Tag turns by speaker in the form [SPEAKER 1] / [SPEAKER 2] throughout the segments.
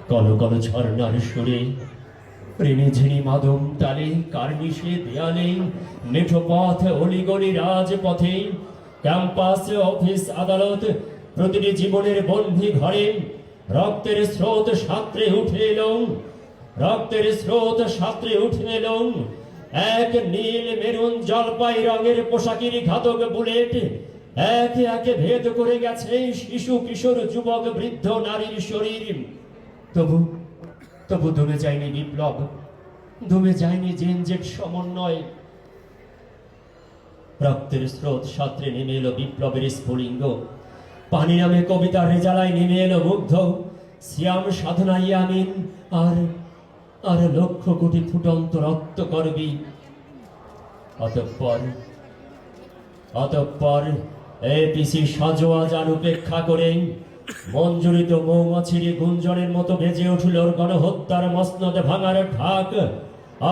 [SPEAKER 1] Call call ঝর্ণার সুরে প্রেমে ঝিনি মাদম তালে কার্নিশে দেয়ালে মেঠো পথ অলিগলি রাজপথে ক্যাম্পাস অফিস আদালত প্রতিটি জীবনের বন্ধি ঘরে রক্তের স্রোত সাঁতরে উঠে এলো, রক্তের স্রোত সাঁতরে উঠে এলো। এক নীল মেরুন জলপাই রঙের পোশাকের ঘাতক বুলেট একে একে ভেদ করে গেছে শিশু কিশোর যুবক বৃদ্ধ নারীর শরীর। তবু তবু দমে যায়নি বিপ্লব, দমে যায়নি জেনজেট সমন্বয়। রক্তের স্রোত সাঁতরে নেমে এলো বিপ্লবের স্ফুলিঙ্গ। পানি নামে কবিতার রেজালায় নেমে এলো মুগ্ধ শ্যাম সাধনা ইয়ামিন আর আর লক্ষ কোটি ফুটন্ত রক্ত করবি। অতঃপর এপিসি সাজোয়া যান উপেক্ষা করে মঞ্জুরিত মৌমাছির গুঞ্জনের মতো বেজে উঠল গণহত্যার মসনদ ভাঙার ঢাক।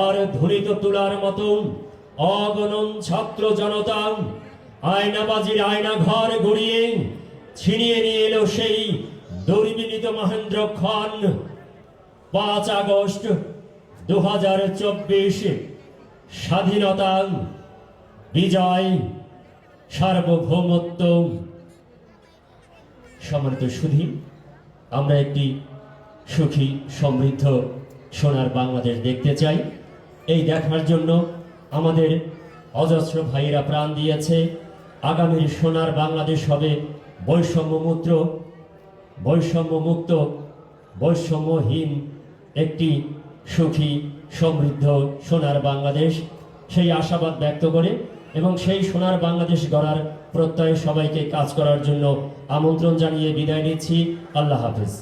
[SPEAKER 1] আর ধুলিত তুলার মতো অগণন ছাত্র জনতা আয়নাবাজির আয়না ঘর গড়িয়ে ছিনিয়ে নিয়ে এলো সেই দুর্বিনীত মহেন্দ্র খন। 5 আগস্ট 2024 স্বাধীনতা, বিজয়, সার্বভৌমত্ব। সম্মানিত সুধী, আমরা একটি সুখী সমৃদ্ধ সোনার বাংলাদেশ দেখতে চাই। এই দেখার জন্য আমাদের অজস্র ভাইয়েরা প্রাণ দিয়েছে। আগামীর সোনার বাংলাদেশ হবে বৈষম্যমুক্ত, বৈষম্যমুক্ত, বৈষম্যহীন একটি সুখী সমৃদ্ধ সোনার বাংলাদেশ। সেই আশাবাদ ব্যক্ত করে এবং সেই সোনার বাংলাদেশ গড়ার প্রত্যয়ে সবাইকে কাজ করার জন্য আমন্ত্রণ জানিয়ে বিদায় নিচ্ছি। আল্লাহ হাফেজ।